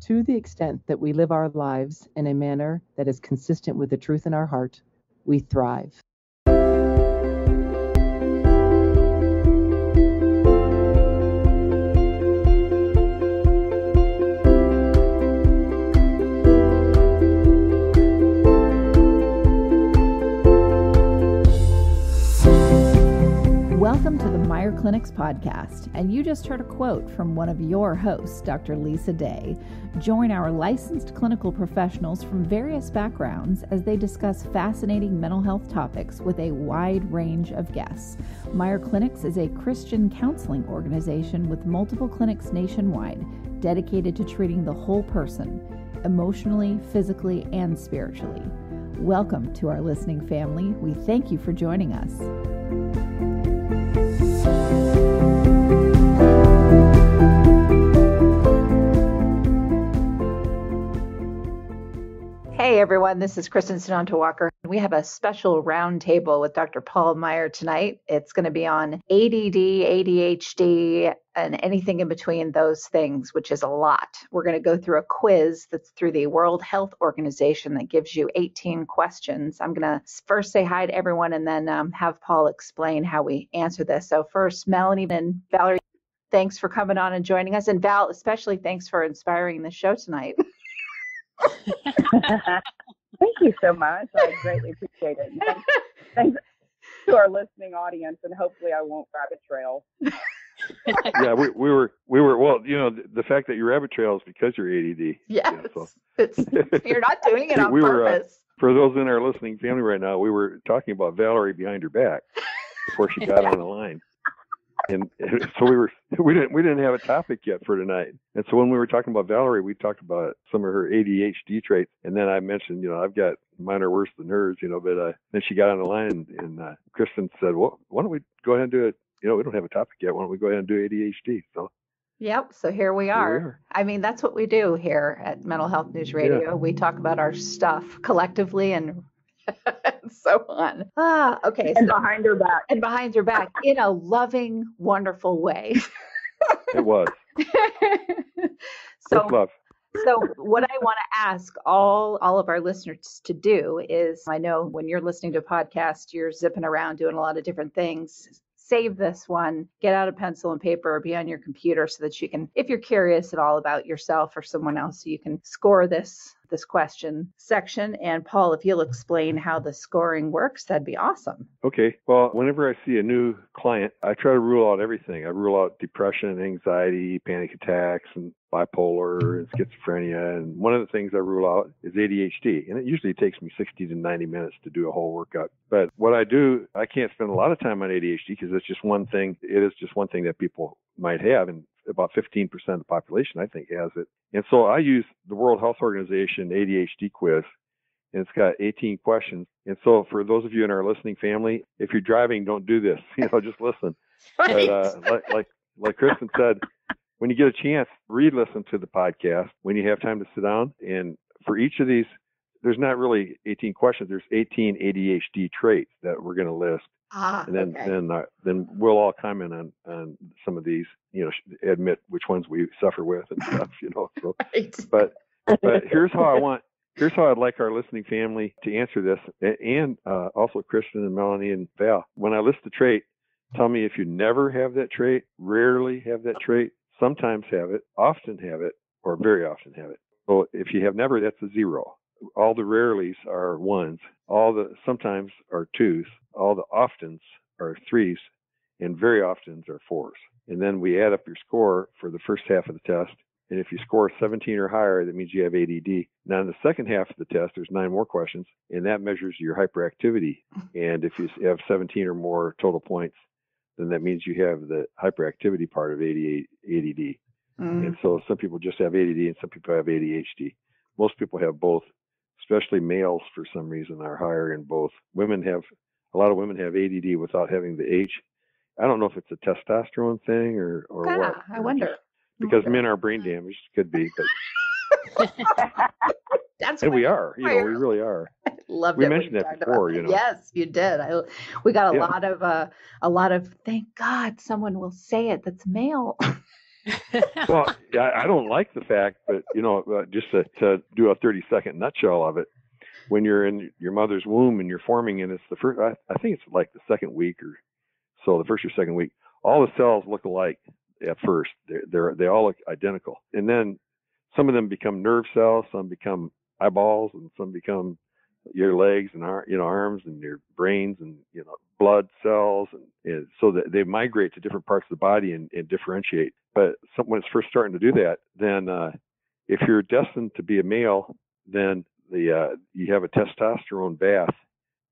To the extent that we live our lives in a manner that is consistent with the truth in our heart, we thrive. Welcome to the Meier Clinics podcast, and you just heard a quote from one of your hosts, Dr. Lisa Day. Join our licensed clinical professionals from various backgrounds as they discuss fascinating mental health topics with a wide range of guests. Meier Clinics is a Christian counseling organization with multiple clinics nationwide, dedicated to treating the whole person, emotionally, physically, and spiritually. Welcome to our listening family. We thank you for joining us. Hey everyone, this is Kristin Sunanta Walker. We have a special roundtable with Dr. Paul Meier tonight. It's going to be on ADD, ADHD, and anything in between those things, which is a lot. We're going to go through a quiz that's through the World Health Organization that gives you 18 questions. I'm going to first say hi to everyone and then have Paul explain how we answer this. So first, Melanie and Valerie, thanks for coming on and joining us. And Val, especially thanks for inspiring the show tonight. Thank you so much. I greatly appreciate it. Thanks to our listening audience, and hopefully I won't rabbit trail. Yeah, we were well, you know, the fact that you rabbit trail is because you're ADD. Yes, you know, you're not doing it on purpose. For those in our listening family right now, we were talking about Valerie behind her back before she got on the line. And so we didn't have a topic yet for tonight. And so when we were talking about Valerie, we talked about some of her ADHD traits. And then I mentioned, you know, I've got mine are worse than hers, you know, but then she got on the line and Kristin said, well, why don't we go ahead and do it? You know, we don't have a topic yet. Why don't we go ahead and do ADHD? So. Yep. So here we are. I mean, that's what we do here at Mental Health News Radio. Yeah. We talk about our stuff collectively and so on. Okay. And behind her back. And behind her back in a loving, wonderful way. It was. So what I want to ask all of our listeners to do is, I know when you're listening to a podcast, you're zipping around doing a lot of different things. Save this one, get out a pencil and paper or be on your computer so that you can, if you're curious at all about yourself or someone else, you can score this question section. And Paul, if you'll explain how the scoring works, that'd be awesome. Okay. Well, whenever I see a new client, I try to rule out everything. I rule out depression, anxiety, panic attacks, and bipolar and schizophrenia. And one of the things I rule out is ADHD. And it usually takes me 60 to 90 minutes to do a whole workup. But what I do, I can't spend a lot of time on ADHD because it's just one thing. It is just one thing that people might have. And about 15% of the population, I think, has it. And so I use the World Health Organization ADHD quiz, and it's got 18 questions. And so for those of you in our listening family, if you're driving, don't do this. You know, just listen. Right. But like Kristin said, when you get a chance, re-listen to the podcast when you have time to sit down. And for each of these, there's not really 18 questions. There's 18 ADHD traits that we're going to list. And then we'll all comment on some of these, you know, admit which ones we suffer with and stuff, you know. So, right. But here's how I'd like our listening family to answer this, and also Kristin and Melanie and Val. When I list the trait, tell me if you never have that trait, rarely have that trait, sometimes have it, often have it, or very often have it. So if you have never, that's a 0. All the rarelies are 1s. All the sometimes are 2s. All the oftens are 3s. And very oftens are 4s. And then we add up your score for the first half of the test. And if you score 17 or higher, that means you have ADD. Now, in the second half of the test, there's 9 more questions, and that measures your hyperactivity. And if you have 17 or more total points, then that means you have the hyperactivity part of ADD. And so some people just have ADD and some people have ADHD. Most people have both, especially males for some reason are higher in both. A lot of women have ADD without having the H. I don't know if it's a testosterone thing or what. I wonder. Because men are brain damaged, could be, but and we are, you know, we really are. Loved we it. mentioned that before, you know. Yes, you did. We got a lot of. Thank God someone will say it that's male. Well, I don't like the fact, but just to do a 30-second nutshell of it, when you're in your mother's womb and you're forming, and it's the first, I think it's like the second week or so, the first or second week, all the cells look alike at first. They all look identical, and then some of them become nerve cells, some become eyeballs, and some become your legs and arms and your brains and blood cells, and so that they migrate to different parts of the body and differentiate. But when it's first starting to do that, then if you're destined to be a male, then you have a testosterone bath.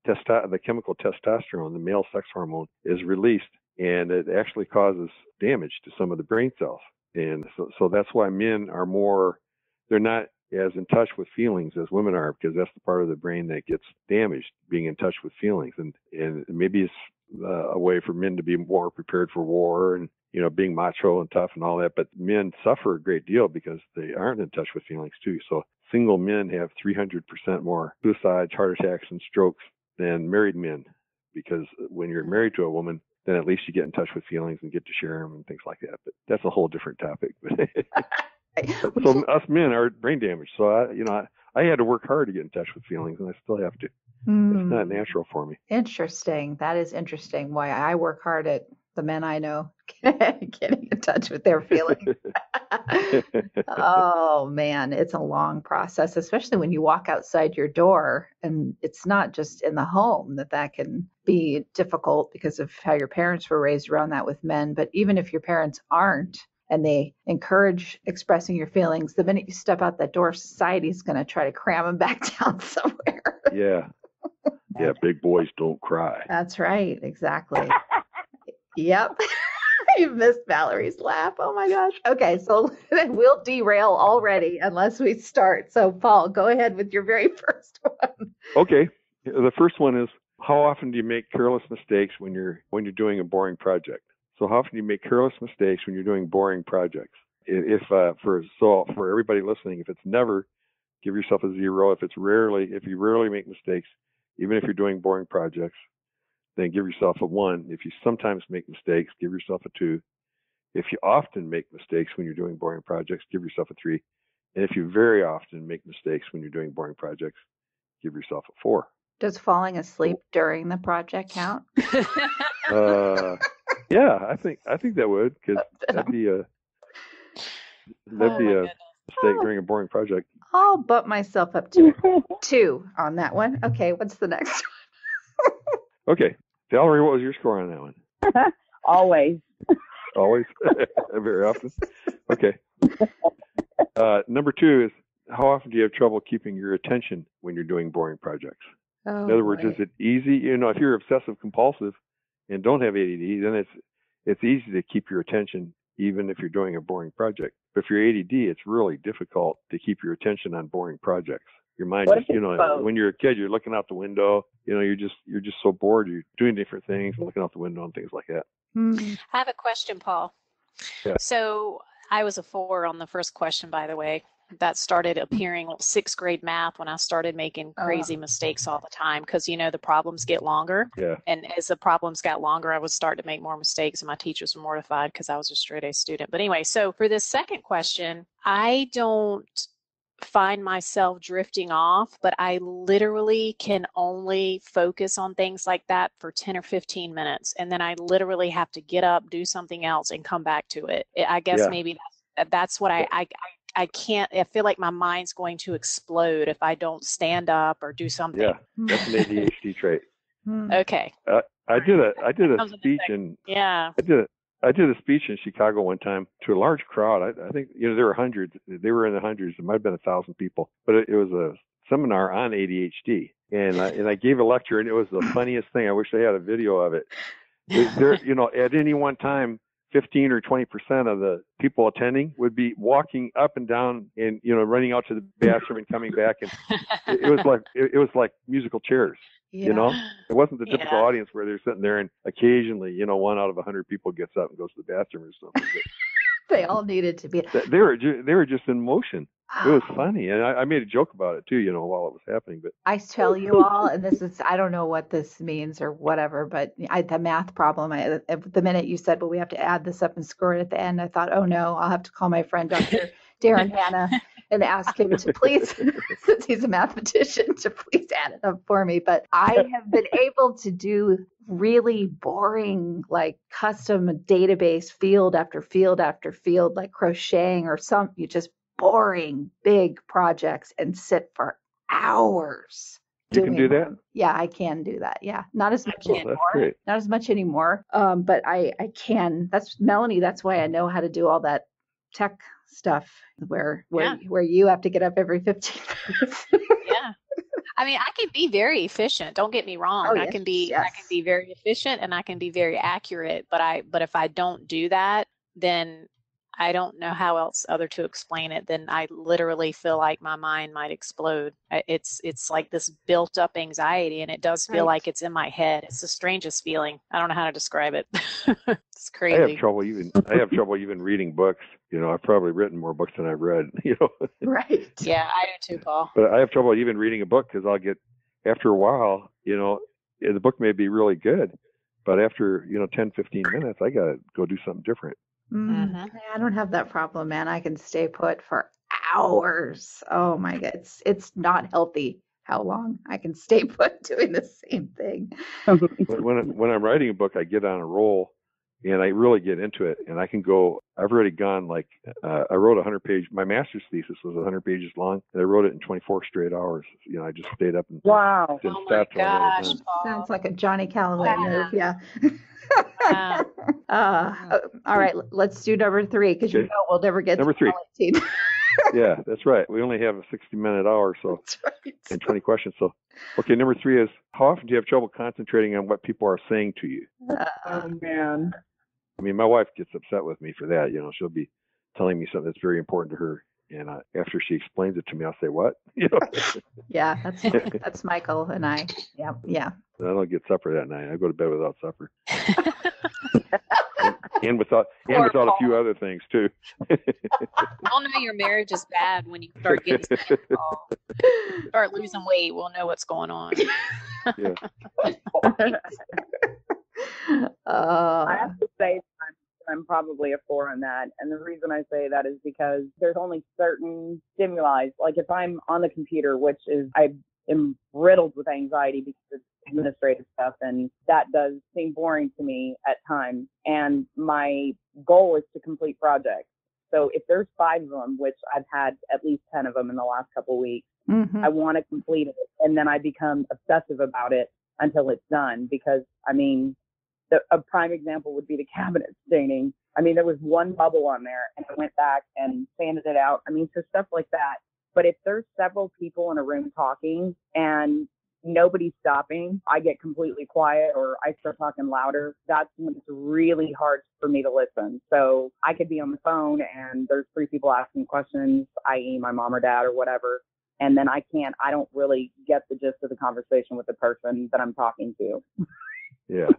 The chemical testosterone, the male sex hormone, is released, and it actually causes damage to some of the brain cells. And so that's why men are they're not as in touch with feelings as women are, because that's the part of the brain that gets damaged, being in touch with feelings. And maybe it's a way for men to be more prepared for war and, being macho and tough and all that. But men suffer a great deal because they aren't in touch with feelings too. So single men have 300% more suicides, heart attacks, and strokes than married men, because when you're married to a woman, then at least you get in touch with feelings and get to share them and things like that. But that's a whole different topic. So us men are brain damaged. So I had to work hard to get in touch with feelings, and I still have to. It's not natural for me. Interesting. That is interesting. Why I work hard at the men I know getting in touch with their feelings. Oh man, it's a long process, especially when you walk outside your door, and it's not just in the home that can be difficult because of how your parents were raised around that with men. But even if your parents aren't, and they encourage expressing your feelings, the minute you step out that door, society's going to try to cram them back down somewhere. Yeah. Yeah, big boys don't cry. That's right. Exactly. Yep. You missed Valerie's laugh. Oh my gosh. Okay, so we'll derail already unless we start. So Paul, go ahead with your very first one. Okay. The first one is, how often do you make careless mistakes when you're doing a boring project? So how often do you make careless mistakes when you're doing boring projects? For everybody listening, if it's never, give yourself a 0. If you rarely make mistakes, even if you're doing boring projects, then give yourself a 1. If you sometimes make mistakes, give yourself a 2. If you often make mistakes when you're doing boring projects, give yourself a 3. And if you very often make mistakes when you're doing boring projects, give yourself a 4. Does falling asleep during the project count? Yeah, I think that would, because that'd be a mistake during a boring project. I'll bump myself up to 2 on that one. Okay, what's the next one? Okay, Valerie, what was your score on that one? Always. Always? Very often? Okay. Number 2 is, how often do you have trouble keeping your attention when you're doing boring projects? Oh, in other words, is it easy? If you're obsessive compulsive and don't have ADD, then it's easy to keep your attention even if you're doing a boring project. But if you're ADD, it's really difficult to keep your attention on boring projects. Your mind just, when you're a kid, you're looking out the window, you're just so bored, you're doing different things, looking out the window and things like that. I have a question, Paul. Yeah. So I was a 4 on the first question, by the way. That started appearing 6th grade math when I started making crazy mistakes all the time, because, the problems get longer. Yeah. And as the problems got longer, I would start to make more mistakes, and my teachers were mortified because I was a straight A student. But anyway, so for this second question, I don't find myself drifting off, but I literally can only focus on things like that for 10 or 15 minutes. And then I literally have to get up, do something else, and come back to it. I guess maybe that's what I can't. I feel like my mind's going to explode if I don't stand up or do something. Yeah, that's an ADHD trait. Okay. I did a speech I did a speech in Chicago one time to a large crowd. I think there were hundreds. They were in the hundreds. There might have been 1,000 people, but it was a seminar on ADHD, and I gave a lecture, and it was the funniest thing. I wish I had a video of it. At any one time, 15 or 20% of the people attending would be walking up and down and, running out to the bathroom and coming back. And it was like musical chairs, It wasn't the typical audience where they're sitting there and occasionally, 1 out of 100 people gets up and goes to the bathroom or something. They all needed to be. They were just in motion. It was funny, and I made a joke about it too, while it was happening. But I tell you all, and this is, I don't know what this means or whatever, but the math problem, the minute you said, well, we have to add this up and score it at the end, I thought, oh no, I'll have to call my friend Dr. Darren Hanna and ask him to please, since he's a mathematician, to please add it up for me. But I have been able to do really boring, like custom database field after field after field, like crocheting or you just boring big projects and sit for hours. You can do that? Them. Yeah, I can do that. Yeah, not as much anymore. That's great. Not as much anymore. But I can. That's Melanie. That's why I know how to do all that tech stuff where you have to get up every 15 minutes. Yeah. I mean, I can be very efficient. Don't get me wrong. Oh, I can be very efficient and I can be very accurate. But if I don't do that, then I don't know how else other to explain it. Then I literally feel like my mind might explode. It's like this built up anxiety, and it does feel like it's in my head. It's the strangest feeling. I don't know how to describe it. It's crazy. I have trouble even reading books. I've probably written more books than I've read. Right. Yeah, I do too, Paul. But I have trouble even reading a book because after a while, the book may be really good, but after 10, 15 minutes, I gotta go do something different. Mm-hmm. I don't have that problem, man. I can stay put for hours. Oh my God. It's not healthy how long I can stay put doing the same thing. When I'm writing a book, I get on a roll and I really get into it, and I can go, I've already gone I wrote 100-page, my master's thesis was 100 pages long, and I wrote it in 24 straight hours. I just stayed up and wow. Oh my gosh, Paul. Sounds like a Johnny Calloway move. Yeah. All right, let's do number 3 because we'll never get number to 3. Yeah, that's right. We only have a 60-minute hour, so and 20 questions. So, okay, number 3 is, how often do you have trouble concentrating on what people are saying to you? Oh man. I mean, my wife gets upset with me for that. She'll be telling me something that's very important to her, and after she explains it to me, I'll say, "What?" Yeah, that's Michael and I. Yeah. I don't get supper that night. I go to bed without supper. and without a few other things too. We'll know your marriage is bad when you start getting sick. Start losing weight. We'll know what's going on. Yeah. I have to say I'm probably a 4 on that. And the reason I say that is because there's only certain stimuli. Like if I'm on the computer, which is, I am riddled with anxiety because it's administrative stuff, and that does seem boring to me at times. And my goal is to complete projects. So if there's 5 of them, which I've had at least 10 of them in the last couple of weeks, I want to complete it. And then I become obsessive about it until it's done. Because, I mean, a prime example would be the cabinet staining. I mean, there was one bubble on there, and I went back and sanded it out. I mean, so stuff like that. But if there's several people in a room talking and nobody's stopping, I get completely quiet or I start talking louder. That's when it's really hard for me to listen. So I could be on the phone and there's 3 people asking questions, i.e. my mom or dad or whatever. And then I don't really get the gist of the conversation with the person that I'm talking to. Yeah.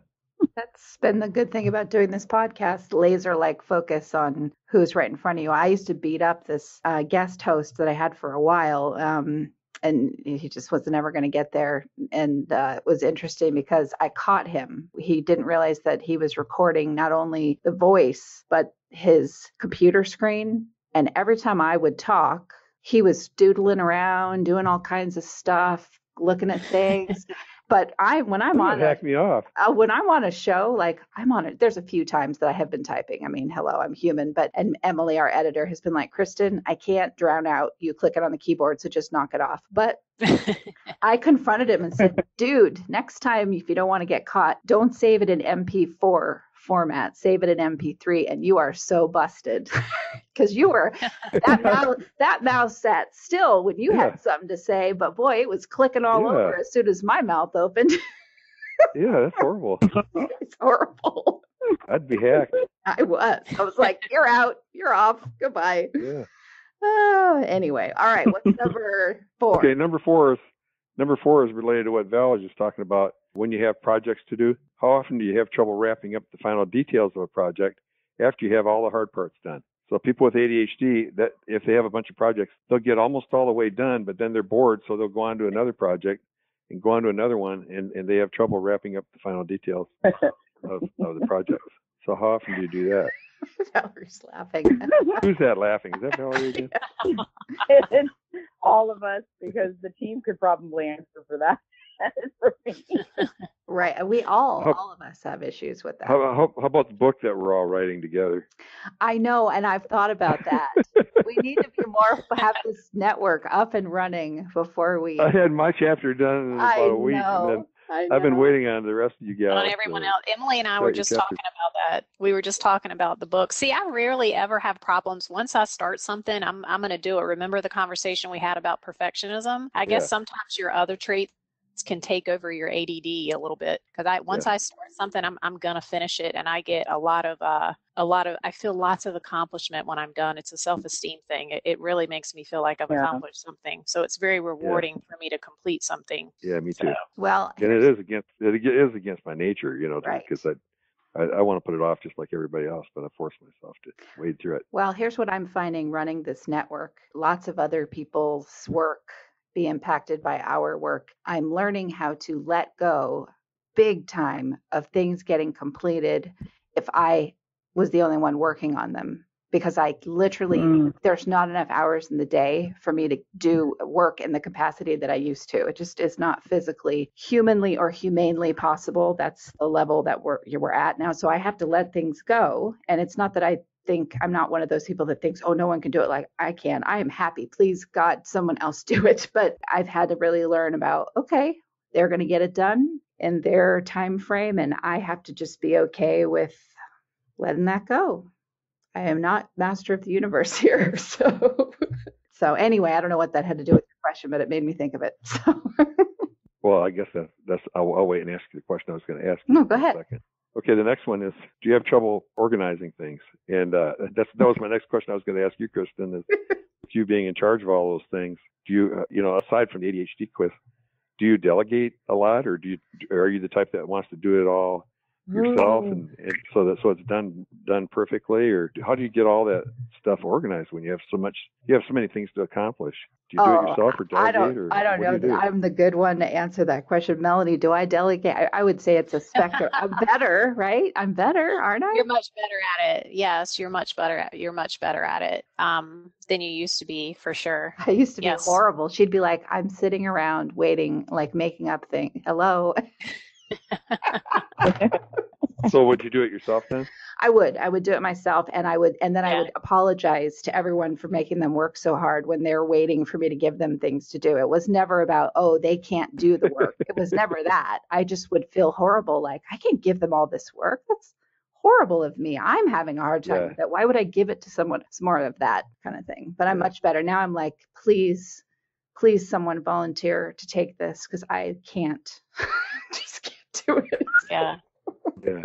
That's been the good thing about doing this podcast, laser-like focus on who's right in front of you. I used to beat up this guest host that I had for a while, and he just was never going to get there. And it was interesting because I caught him. He didn't realize that he was recording not only the voice, but his computer screen. And every time I would talk, he was doodling around, doing all kinds of stuff, looking at things. But when I'm on a show, like I'm on it, there's a few times that I have been typing. I mean, hello, I'm human. And Emily, our editor, has been like, Kristin, I can't drown out you clicking on the keyboard, so just knock it off. But I confronted him and said, dude, next time, if you don't want to get caught, don't save it in MP4 format, save it in MP3, and you are so busted. Because you were, that mouse sat still when you had something to say, but boy, it was clicking all over as soon as my mouth opened. Yeah, that's horrible. It's horrible. I'd be hacked. I was like, you're out, you're off, goodbye. Yeah. Anyway, all right, what's number 4? Okay, number four is related to what Val was just talking about. When you have projects to do, how often do you have trouble wrapping up the final details of a project after you have all the hard parts done? So people with ADHD, that if they have a bunch of projects, they'll get almost all the way done, but then they're bored, so they'll go on to another project and go on to another one, and they have trouble wrapping up the final details of the projects. So how often do you do that? Valerie's laughing. Who's that laughing? Is that Valerie again? It's all of us, because the team could probably answer for that. For me. Right. We all of us have issues with that. How about the book that we're all writing together? I know, and I've thought about that. We need to be have this network up and running before we. I had my chapter done in about a week, and then I've been waiting on the rest of you guys. On everyone else. Emily and I were just talking about that. We were just talking about the book. See, I rarely ever have problems. Once I start something, I'm going to do it. Remember the conversation we had about perfectionism? I guess sometimes your other traits can take over your ADD a little bit, because once I start something, I'm gonna finish it, and I get I feel lots of accomplishment when I'm done. It's a self-esteem thing. It really makes me feel like I've accomplished something. So it's very rewarding for me to complete something. Yeah, me too. Well, and it is against my nature, because I want to put it off just like everybody else, but I force myself to wade through it. Well, here's what I'm finding running this network. Lots of other people's work be impacted by our work. I'm learning how to let go big time of things getting completed if I was the only one working on them, because I literally, there's not enough hours in the day for me to do work in the capacity that I used to. It just is not physically, humanly or humanely possible. That's the level that we're at now. So I have to let things go. And it's not that I'm not one of those people that thinks, oh, no one can do it like I can. I am happy. Please, God, someone else do it. But I've had to really learn about, okay, they're going to get it done in their time frame, and I have to just be okay with letting that go. I am not master of the universe here. So anyway, I don't know what that had to do with your question, but it made me think of it. So. Well, I guess that's I'll wait and ask you the question I was going to ask you. No, go ahead. In a second. Okay, the next one is, do you have trouble organizing things? And that was my next question I was going to ask you, Kristin, is with you being in charge of all those things, do you, aside from the ADHD quiz, do you delegate a lot, or are you the type that wants to do it all yourself, and so it's done perfectly, or how do you get all that stuff organized when you have so many things to accomplish? Do you do it yourself, or delegate? I don't know. I'm the good one to answer that question. Melanie, do I delegate? I would say it's a spectrum. I'm better, right? I'm better, aren't I? You're much better at it. Yes, you're much better at it than you used to be, for sure. I used to be horrible. She'd be like, I'm sitting around waiting, like making up things. Hello. So would you do it yourself then? I would do it myself, and I would apologize to everyone for making them work so hard when they're waiting for me to give them things to do. It was never about, oh, they can't do the work. It was never that. I just would feel horrible, like, I can't give them all this work. That's horrible of me. I'm having a hard time with it. Why would I give it to someone? It's more of that kind of thing. But I'm much better. Now I'm like, please someone volunteer to take this, because I can't. Just can't do it. Yeah. Yeah.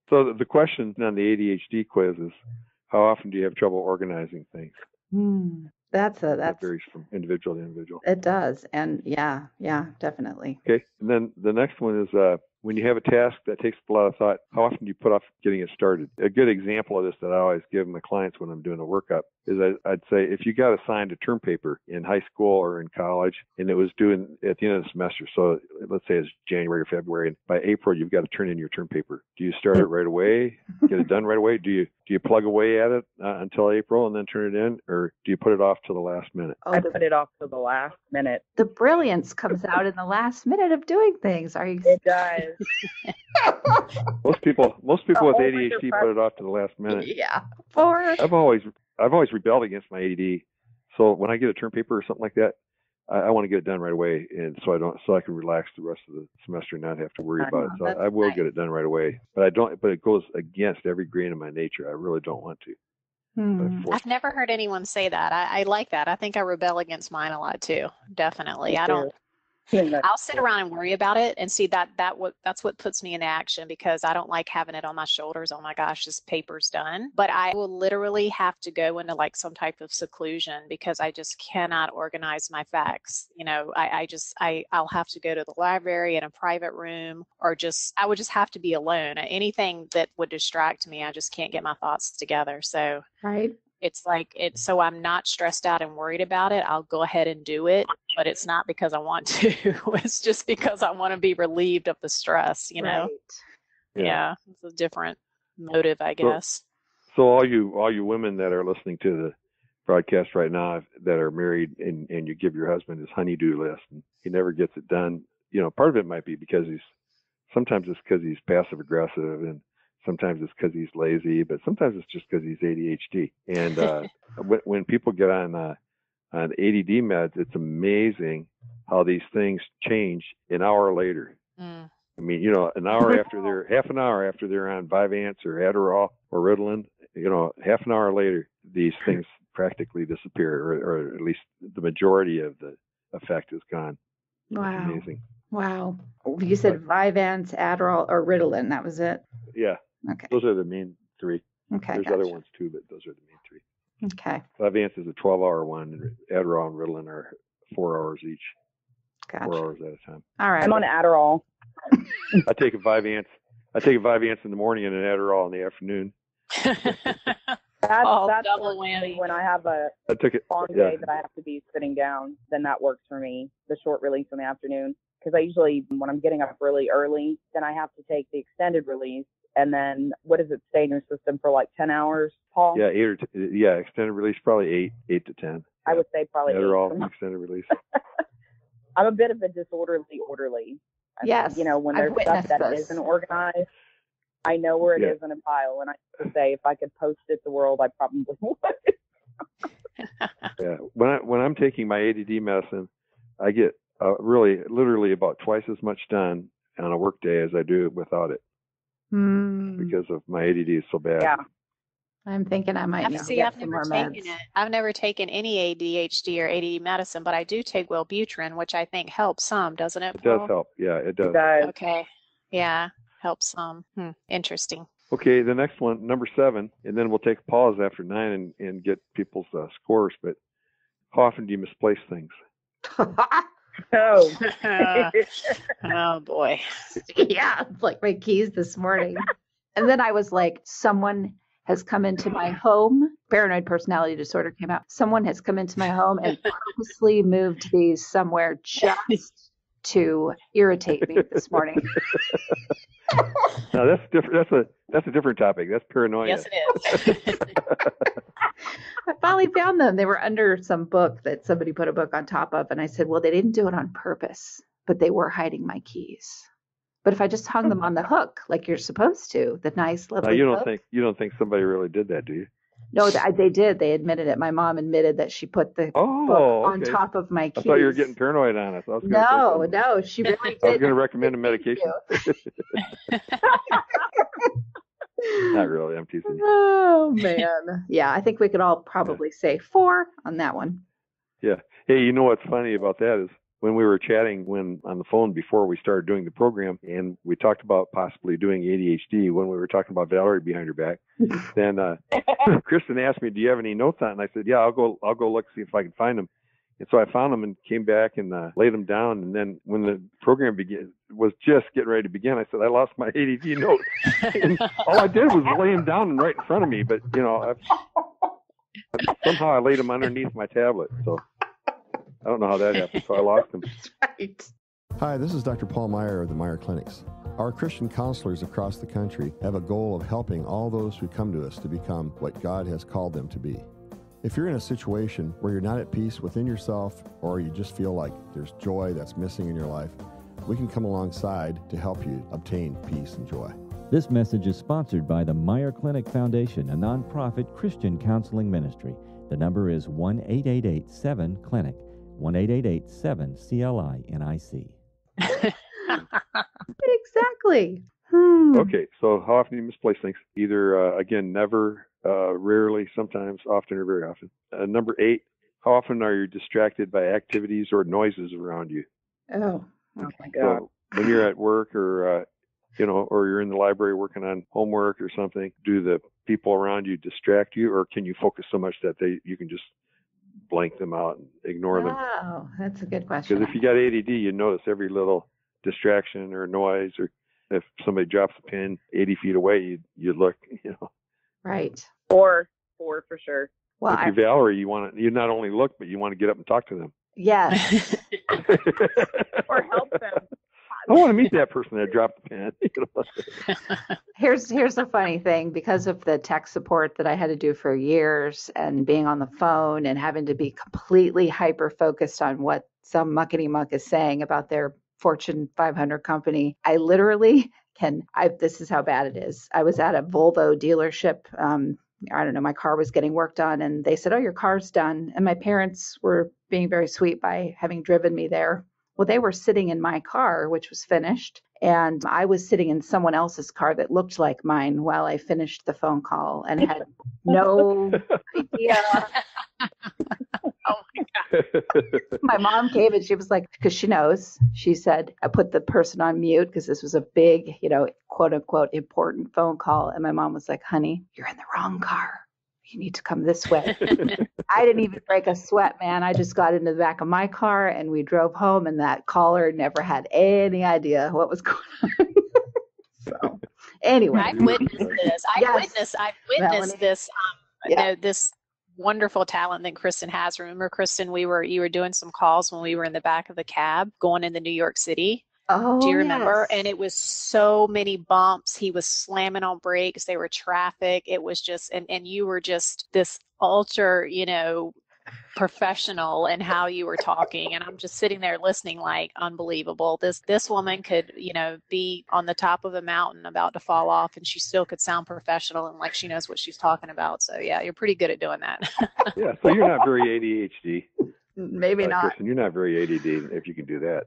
So the question on the ADHD quiz is, how often do you have trouble organizing things? That varies from individual to individual. It does, and yeah, definitely. Okay, and then the next one is, when you have a task that takes a lot of thought, how often do you put off getting it started? A good example of this that I always give my clients when I'm doing a workup is I'd say, if you got assigned a term paper in high school or in college, and it was due at the end of the semester, so let's say it's January or February, and by April you've got to turn in your term paper. Do you start it right away, get it done right away? Do you plug away at it until April and then turn it in, or do you put it off to the last minute? I put it off to the last minute. The brilliance comes out in the last minute of doing things. It does. Most people with ADHD put it off to the last minute. Yeah. I've always rebelled against my ADD. So when I get a term paper or something like that, I want to get it done right away, and so I can relax the rest of the semester and not have to worry about it. So I will get it done right away. But it goes against every grain of my nature. I really don't want to. I've never heard anyone say that. I like that. I think I rebel against mine a lot too. Definitely. I don't. I'll sit around and worry about it and see that's what puts me in action, because I don't like having it on my shoulders. Oh my gosh, this paper's done. But I will literally have to go into like some type of seclusion because I just cannot organize my facts. I'll have to go to the library in a private room, or I would just have to be alone. Anything that would distract me, I just can't get my thoughts together. So Right. it's like so I'm not stressed out and worried about it. I'll go ahead and do it, but it's not because I want to. It's just because I want to be relieved of the stress, you know? Right. Yeah. It's a different motive, I guess. So all you women that are listening to the broadcast right now that are married and you give your husband his honey-do list and he never gets it done, part of it might be because sometimes it's because he's passive aggressive, and sometimes it's because he's lazy, but sometimes it's just because he's ADHD. And when people get on ADD meds, it's amazing how these things change an hour later. I mean, half an hour after they're on Vyvanse or Adderall or Ritalin, half an hour later, these things practically disappear, or at least the majority of the effect is gone. Wow. It's amazing. Wow. You said Vyvanse, Adderall, or Ritalin. That was it? Yeah. Okay. Those are the main three. Okay. There's other ones too, but those are the main three. Okay. Vyvanse is a 12-hour one, and Adderall and Ritalin are 4 hours each. Gotcha. 4 hours at a time. All right. I'm on Adderall. I take a Vyvanse in the morning and an Adderall in the afternoon. That's double whammy. When I have a long day that I have to be sitting down, then that works for me, the short release in the afternoon. Because I usually, when I'm getting up really early, then I have to take the extended release. And then what does it stay in your system for, like 10 hours, Paul? Yeah, extended release, probably 8 to 10. I would say probably Adderall, 8. extended release. I'm a bit of a orderly. Yes. When there's stuff that isn't organized, I know where it is in a pile. And I have to say, if I could post it to the world, I probably would. Yeah. When I'm taking my ADD medicine, I get literally about twice as much done on a work day as I do without it. Because of my ADD is so bad. Yeah. I'm thinking I might need to get some more meds. I've never taken any ADHD or ADD medicine, but I do take Wellbutrin, which I think helps some, doesn't it, Paul? It does help. Yeah, it does. It does. Okay. Yeah, helps some. Interesting. Okay, the next one, number 7, and then we'll take a pause after 9 and get people's scores. But how often do you misplace things? Oh. Oh, boy. Yeah, it's like my keys this morning. And then I was like, someone has come into my home. Paranoid personality disorder came out. Someone has come into my home and purposely moved these somewhere just to irritate me this morning. No, that's different. That's a different topic. That's paranoia. Yes, it is. I finally found them. They were under some book that somebody put a book on top of. And I said, well, they didn't do it on purpose, but they were hiding my keys. But if I just hung them on the hook like you're supposed to, the nice, lovely you hook. don't think somebody really did that, do you? No, they did. They admitted it. My mom admitted that she put the book on top of my keys. I thought you were getting paranoid on us. No, she really did. I was going to recommend a medication. Not really. I'm teasing you. Oh, man. Yeah, I think we could all probably say 4 on that one. Yeah. Hey, you know what's funny about that is when we were chatting on the phone before we started doing the program, and we talked about possibly doing ADHD when we were talking about Valerie behind her back, then Kristin asked me, do you have any notes on it? And I said, yeah, I'll go look, see if I can find them. And so I found them and came back and laid them down. And then when the program was just getting ready to begin, I said, I lost my ADD notes. And all I did was lay them down right in front of me. But, somehow I laid them underneath my tablet. So I don't know how that happened. So I lost them. That's right. Hi, this is Dr. Paul Meier of the Meier Clinics. Our Christian counselors across the country have a goal of helping all those who come to us to become what God has called them to be. If you're in a situation where you're not at peace within yourself, or you just feel like there's joy that's missing in your life, we can come alongside to help you obtain peace and joy. This message is sponsored by the Meier Clinic Foundation, a nonprofit Christian counseling ministry. The number is 1-888-7-CLINIC, 1-888-7-CLINIC. Exactly. Okay, so how often do you misplace things? Either, again, never, rarely, sometimes, often, or very often. Number 8, how often are you distracted by activities or noises around you? Oh, Oh my God. So when you're at work or or you're in the library working on homework or something, do the people around you distract you, or can you focus so much that you can just blank them out and ignore them? wow, that's a good question. Because if you got ADD, you notice every little distraction or noise, or if somebody drops a pin 80 feet away, you look, Right. Four for sure. Well, If you're Valerie, you not only look, but you want to get up and talk to them. yes. Or help them. I want to meet that person that dropped the pen. Here's the funny thing, because of the tech support that I had to do for years and being on the phone and having to be completely hyper focused on what some muckety muck is saying about their Fortune 500 company, I literally this is how bad it is. I was at a Volvo dealership. I don't know, my car was getting work done and they said, "Oh, your car's done." And my parents were being very sweet by having driven me there. Well, they were sitting in my car, which was finished, and I was sitting in someone else's car that looked like mine while I finished the phone call and had no idea. Oh my God. My mom came and she was like, because she knows, she said, I put the person on mute because this was a big, quote unquote, important phone call. And my mom was like, "Honey, you're in the wrong car. You need to come this way." I didn't even break a sweat, man. I just got into the back of my car and we drove home, and that caller never had any idea what was going on. So anyway. I've witnessed this. I've witnessed this, this wonderful talent that Kristin has. Remember, Kristin, you were doing some calls when we were in the back of the cab going into New York City. Oh, do you remember? Yes. And it was so many bumps. He was slamming on brakes. There were traffic. It was just, and you were just this ultra, professional in how you were talking. And I'm just sitting there listening like, unbelievable. This woman could, be on the top of a mountain about to fall off, and she still could sound professional and like she knows what she's talking about. So yeah, you're pretty good at doing that. Yeah. So you're not very ADHD. Maybe not. Kristin, you're not very ADD if you can do that.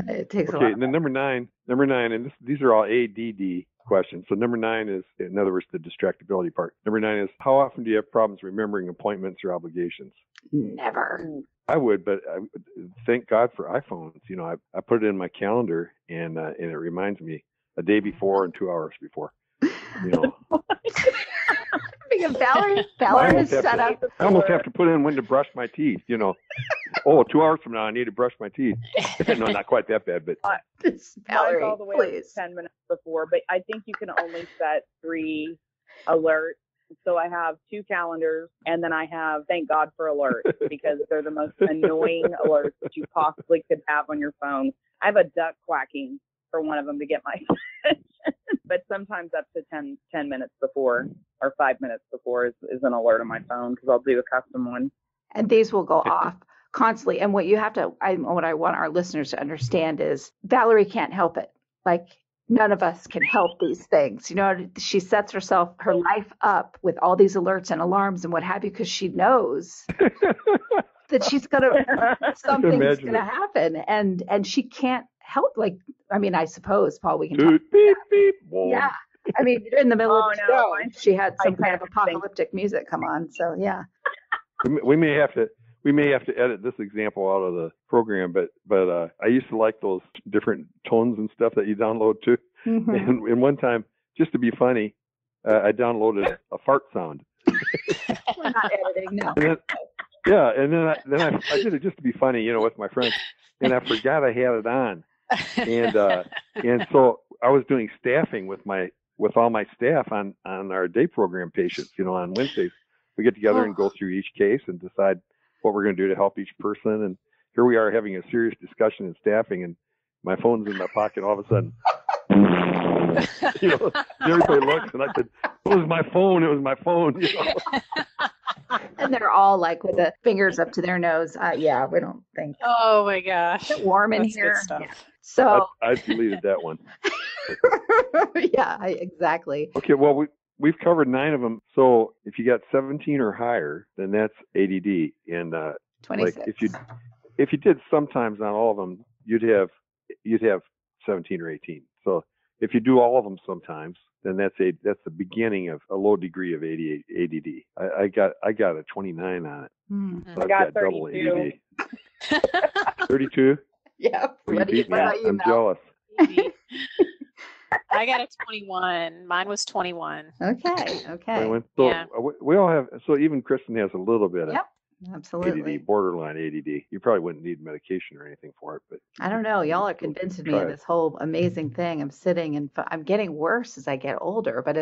It takes a lot. Okay, and then number nine, and these are all ADD questions. So number 9 is, in other words, the distractibility part. Number 9 is, how often do you have problems remembering appointments or obligations? Never. I would, but thank God for iPhones. I put it in my calendar, and it reminds me a day before and 2 hours before. Because Valerie is set up. I almost have to put in when to brush my teeth. 2 hours from now, I need to brush my teeth. No, not quite that bad, but Valerie, all the way please. 10 minutes before, but I think you can only set 3 alerts. So I have 2 calendars, and then I have thank God for alerts, because they're the most annoying alerts that you possibly could have on your phone. I have a duck quacking for one of them to get my attention, but sometimes up to 10 minutes before or 5 minutes before is an alert on my phone, because I'll do a custom one. And these will go off constantly. And what I want our listeners to understand is Valerie can't help it. Like, none of us can help these things. She sets her life up with all these alerts and alarms and what have you, because she knows that something's going to happen, and she can't help. Like, I suppose, Paul, we can talk. Beep, beep, yeah. You're in the middle of the show. She had some kind of apocalyptic music come on. So yeah. We may have to edit this example out of the program, but I used to like those different tones and stuff that you download too. Mm-hmm. And one time, just to be funny, I downloaded a fart sound. We're not editing, no. And then I did it just to be funny, with my friends, and I forgot I had it on, and so I was doing staffing with all my staff on our day program patients. On Wednesdays, we get together and go through each case and decide what we're going to do to help each person. And here we are having a serious discussion in staffing, and my phone's in my pocket. All of a sudden, everybody looks, and I said, "It was my phone. It was my phone." And they're all like with the fingers up to their nose. Yeah, we don't think. Oh my gosh, it's warm in That's here. Good stuff. Yeah. So I deleted that one. Yeah, exactly. Okay, well we've covered 9 of them. So if you got 17 or higher, then that's ADD. And 26. Like if you did sometimes not all of them, you'd have 17 or 18. So if you do all of them sometimes, then that's the beginning of a low degree of ADD. I got a 29 on it. Mm-hmm. So I got double 32. ADD. 32. Yeah. Well, you beat me. I'm jealous. I got a 21. Mine was 21. Okay. 21. So yeah. We all have. So even Kristin has a little bit of. Yep. Absolutely. ADD, borderline ADD. You probably wouldn't need medication or anything for it, but I don't know. Y'all are convincing me of this whole amazing thing. I'm sitting and I'm getting worse as I get older, but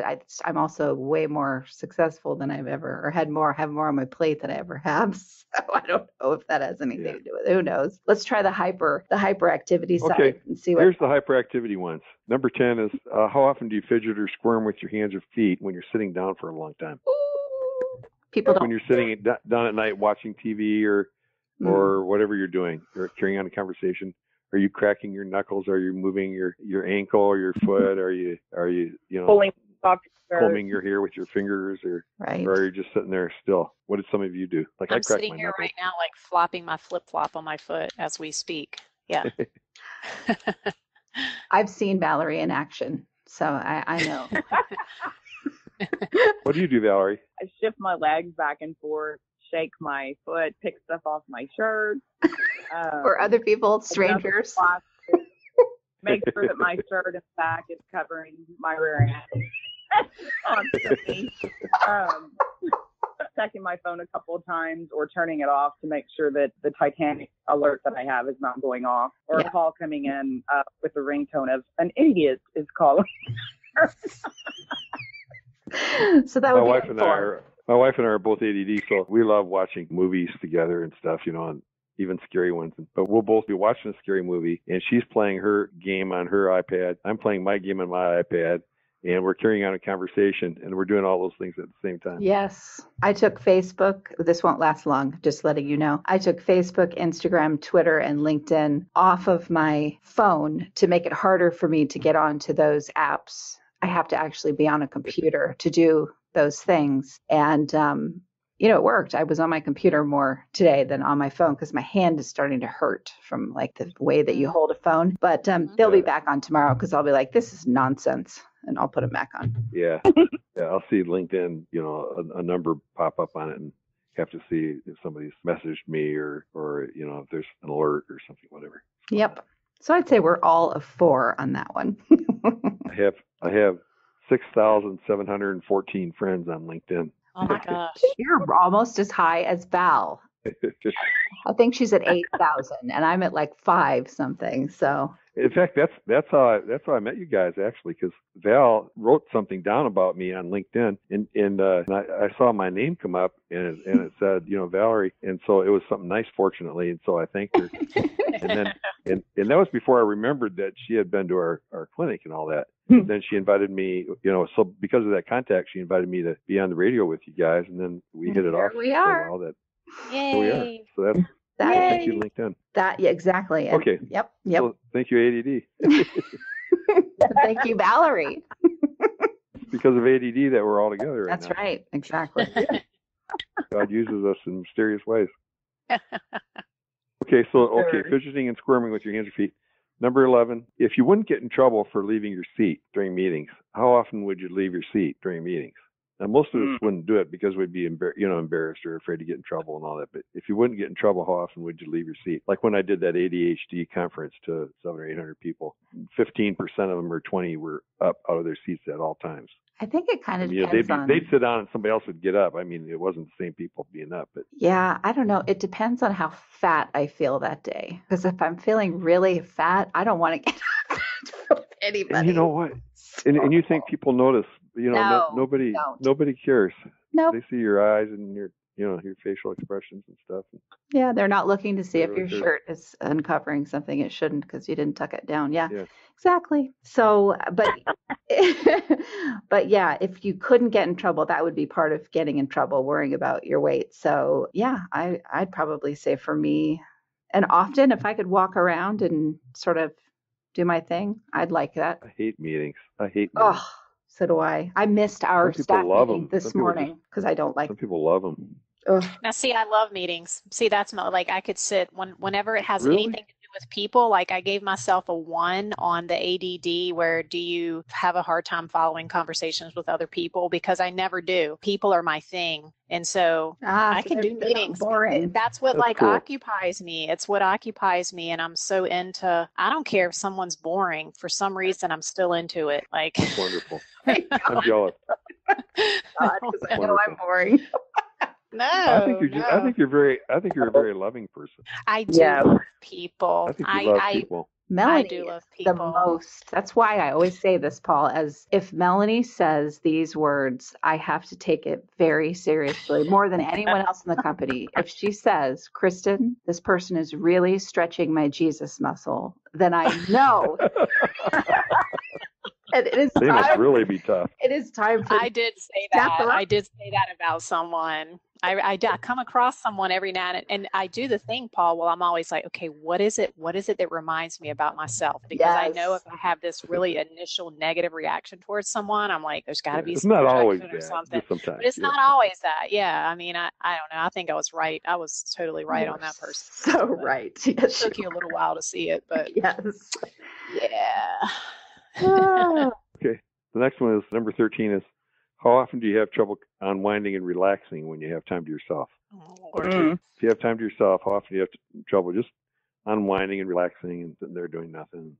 I'm also way more successful than I've ever, or have more on my plate than I ever have. So I don't know if that has anything to do with it. Who knows? Let's try the hyperactivity side and see what. Here's the hyperactivity ones. Number 10 is how often do you fidget or squirm with your hands or feet when you're sitting down for a long time? People don't. When you're sitting down at night watching TV or whatever you're doing, or carrying on a conversation, are you cracking your knuckles? Are you moving your ankle or your foot? Are you combing your hair with your fingers, or are you just sitting there still? What did some of you do? Like I'm sitting here right now, like flopping my flip flop on my foot as we speak. Yeah. I've seen Valerie in action, so I know. What do you do, Valerie? I shift my legs back and forth, shake my foot, pick stuff off my shirt. For other people, strangers. Make sure that my shirt and back is covering my rear end. Constantly. Checking my phone a couple of times or turning it off to make sure that the Titanic alert that I have is not going off, or a call coming in with the ringtone of an idiot is calling. So that would my wife and I are both ADD, so we love watching movies together and stuff, and even scary ones. But we'll both be watching a scary movie, and she's playing her game on her iPad. I'm playing my game on my iPad, and we're carrying on a conversation, and we're doing all those things at the same time. Yes. I took Facebook. This won't last long, just letting you know. I took Facebook, Instagram, Twitter, and LinkedIn off of my phone to make it harder for me to get onto those apps. I have to actually be on a computer to do those things. And, it worked. I was on my computer more today than on my phone because my hand is starting to hurt from like the way that you hold a phone. But they'll be back on tomorrow because I'll be like, this is nonsense. And I'll put them back on. Yeah. I'll see LinkedIn, a number pop up on it and have to see if somebody's messaged me or if there's an alert or something, whatever. Yep. So I'd say we're all a 4 on that one. I have 6,714 friends on LinkedIn. Oh my gosh. You're almost as high as Val. I think she's at 8,000 and I'm at like 5 something. So in fact, that's how I met you guys, actually, because Val wrote something down about me on LinkedIn, and I saw my name come up, and it said, Valerie, and so it was something nice, fortunately, and so I thanked her, and then and that was before I remembered that she had been to our clinic and all that. And then she invited me, so because of that contact, she invited me to be on the radio with you guys, and then we hit it off. We are. Yay. We are. So thank you, LinkedIn. Exactly. Okay. Yep. So thank you, ADD. Thank you, Valerie. It's because of ADD that we're all together right That's now. right. Exactly. God uses us in mysterious ways. Okay, fidgeting and squirming with your hands or feet. Number 11, if you wouldn't get in trouble for leaving your seat during meetings, how often would you leave your seat during meetings? Now, most of us wouldn't do it because we'd be embarrassed or afraid to get in trouble and all that. But if you wouldn't get in trouble, how often would you leave your seat? Like when I did that ADHD conference to 700 or 800 people, 15% of them or 20 were up out of their seats at all times. I think it kind of depends on. They'd sit down and somebody else would get up. I mean, it wasn't the same people being up. But yeah, I don't know. It depends on how fat I feel that day. Because if I'm feeling really fat, I don't want to get up from anybody. And you know what? And you think people notice? Nobody cares. Nope. They see your eyes and your facial expressions and stuff. Yeah, they're not looking to see if your shirt is uncovering something it shouldn't because you didn't tuck it down. Yeah, exactly. So, but yeah, if you couldn't get in trouble, that would be part of getting in trouble, worrying about your weight. So yeah, I'd probably say for me, and often if I could walk around and sort of do my thing, I'd like that. I hate meetings. Oh, so do I. I missed our staff meeting this morning because I don't like. Some people love them. Ugh. Now, see, I love meetings. See, that's like I could sit whenever it has anything to do with people. Like I gave myself a 1 on the ADD, where do you have a hard time following conversations with other people? Because I never do. People are my thing. And so I can do meetings. Boring. That's what That's cool. occupies me. It's what occupies me. And I'm so into, I don't care if someone's boring. For some reason, I'm still into it. Like, Wonderful. I'm jealous. I know I'm boring. No, I think you're a very loving person. I do love people. I think you love people. Melanie I do love is the people. most. That's why I always say this, Paul, as if Melanie says these words, I have to take it very seriously, more than anyone else in the company. If she says, Kristin, this person is really stretching my Jesus muscle, then I know. They must really be tough. It is time for. I did say that. I did say that about someone. I come across someone every now and I do the thing, Paul. Well, I'm always like, okay, what is it? What is it that reminds me about myself? Because I know if I have this really initial negative reaction towards someone, I'm like, there's got to be some not always or that, something. sometimes, but it's not always that. Yeah, I mean, I don't know. I think I was right. I was totally right on that person. So right. It took you a little while to see it, but yes. Yeah. Okay. The next one is number 13 is, how often do you have trouble unwinding and relaxing when you have time to yourself? If you have time to yourself, how often do you have trouble just unwinding and relaxing and sitting there doing nothing,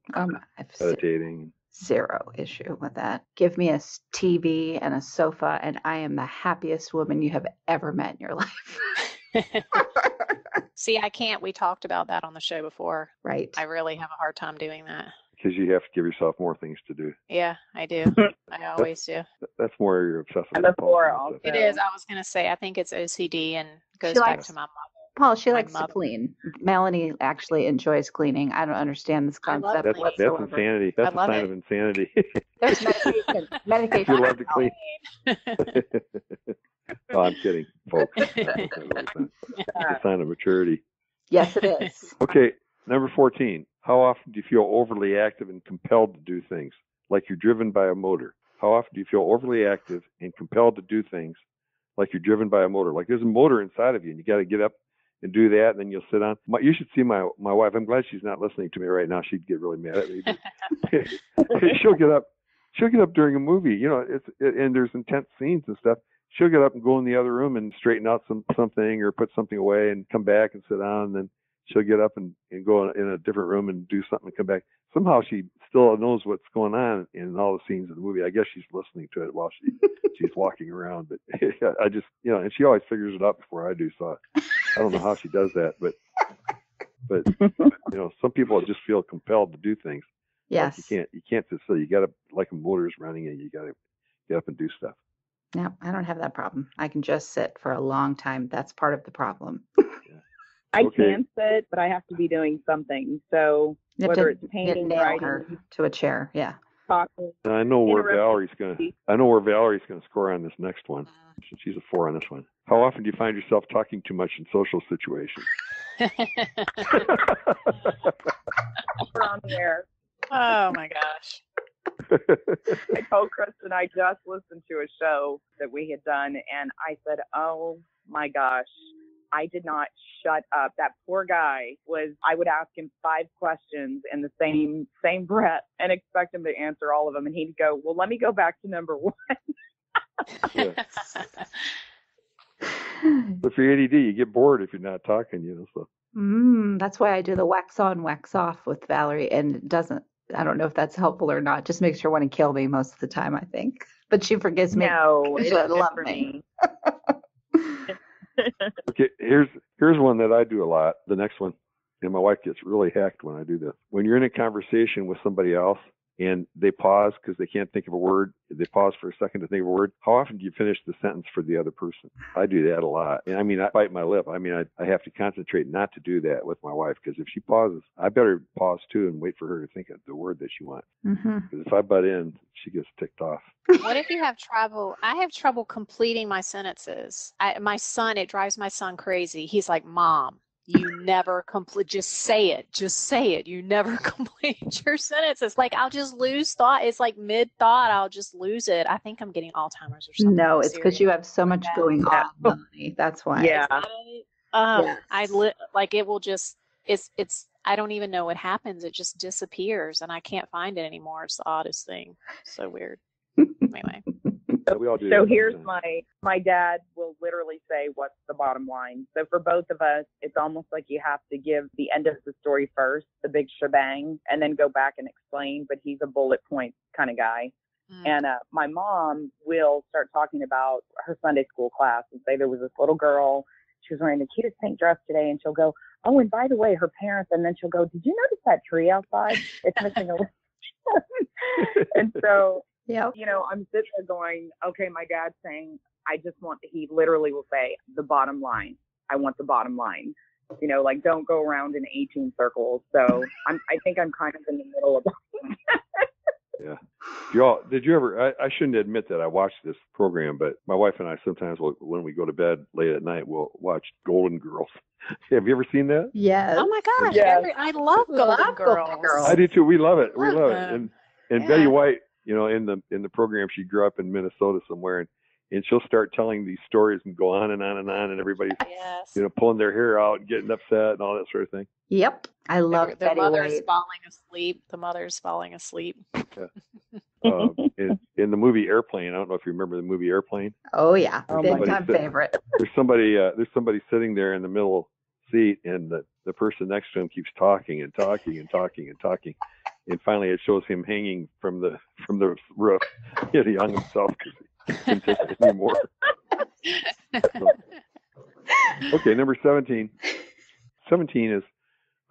meditating? Zero issue with that. Give me a TV and a sofa, and I am the happiest woman you have ever met in your life. See, I can't. We talked about that on the show before. Right. I really have a hard time doing that. Because you have to give yourself more things to do. Yeah, I do. I always do. That's more your obsessive. And before also. It is. I was going to say, I think it's OCD and goes back to my mother. Paul, she likes to clean. Melanie actually enjoys cleaning. I don't understand this concept. That's insanity. That's a sign of insanity. There's medication. You love to clean. Oh, I'm kidding, folks. It's a sign of maturity. Yes, it is. Okay, number 14. How often do you feel overly active and compelled to do things, like you're driven by a motor? How often do you feel overly active and compelled to do things, like you're driven by a motor? Like there's a motor inside of you, and you got to get up and do that, and then you'll sit on. You should see my wife. I'm glad she's not listening to me right now. She'd get really mad at me. She'll get up. She'll get up during a movie. You know, and there's intense scenes and stuff. She'll get up and go in the other room and straighten out something or put something away and come back and sit down, and then she'll get up and go in a different room and do something and come back. Somehow she still knows what's going on in all the scenes of the movie. I guess she's listening to it while she's walking around. But I just, and she always figures it out before I do. So I don't know how she does that. But some people just feel compelled to do things. Yes. Like you can't just say, you got to, like a motor's running and you got to get up and do stuff. No, I don't have that problem. I can just sit for a long time. That's part of the problem. I can sit, but I have to be doing something. So whether it's painting, nail her to a chair, yeah. Talking. I know where Valerie's gonna score on this next one. She's a 4 on this one. How often do you find yourself talking too much in social situations? We're on the air. Oh my gosh. I told Kristin I just listened to a show that we had done, and I said, "Oh my gosh." I did not shut up. That poor guy I would ask him 5 questions in the same breath and expect him to answer all of them. And he'd go, well, let me go back to number 1. But for ADD, you get bored if you're not talking, so. That's why I do the wax on, wax off with Valerie. And it doesn't, I don't know if that's helpful or not. Just makes her want to kill me most of the time, I think. But she forgives me. No, she doesn't love me. Okay, here's one that I do a lot. The next one, and my wife gets really hacked when I do this. When you're in a conversation with somebody else and they pause because they can't think of a word, they pause for a second to think of a word, how often do you finish the sentence for the other person? I do that a lot. And I bite my lip. I have to concentrate not to do that with my wife, because if she pauses, I better pause too and wait for her to think of the word that she wants. Because if I butt in, she gets ticked off. What if you have trouble? I have trouble completing my sentences. It drives my son crazy. He's like, Mom, you never complete, just say it. You never complete your sentences. Like, I'll just lose thought. It's like mid-thought, I'll just lose it. I think I'm getting Alzheimer's or something. No, it's because you have so much going on, Melanie. That's why. Yeah. Yes. It will just, it's I don't even know what happens. It just disappears and I can't find it anymore. It's the oddest thing. So weird. Anyway. We all do So that here's sometimes. my dad will literally say, what's the bottom line? So for both of us, it's almost like you have to give the end of the story first, the big shebang, and then go back and explain. But he's a bullet point kind of guy. And my mom will start talking about her Sunday school class and say there was this little girl. She was wearing the cutest pink dress today. And she'll go, oh, and by the way, her parents. And then she'll go, did you notice that tree outside? It's missing a leaf. And so, Yep. you know, I'm sitting there going, okay, my dad's saying, he literally will say the bottom line. I want the bottom line. You know, like don't go around in 18 circles. So I think I'm kind of in the middle of Yeah. Did you ever, I shouldn't admit that I watched this program, but my wife and I sometimes, when we go to bed late at night, we'll watch Golden Girls. Have you ever seen that? Yes. Oh my gosh. Yes. I love Golden Girls. I do too. We love it. We love it. them. And Yeah. Betty White, you know, in the program, she grew up in Minnesota somewhere, and she'll start telling these stories and go on and on and on, and everybody's, Yes. you know, pulling their hair out and getting upset and all that sort of thing. Yep. I love The Betty mother's White. falling asleep. The mother's falling asleep. In the movie Airplane, I don't know if you remember the movie Airplane. Oh yeah. Oh, Big my time God. favorite. There's somebody sitting there in the middle seat, and the person next to him keeps talking and talking and talking and talking, and finally it shows him hanging from the roof. He hung himself because he couldn't take it anymore. Okay, number 17. 17 is,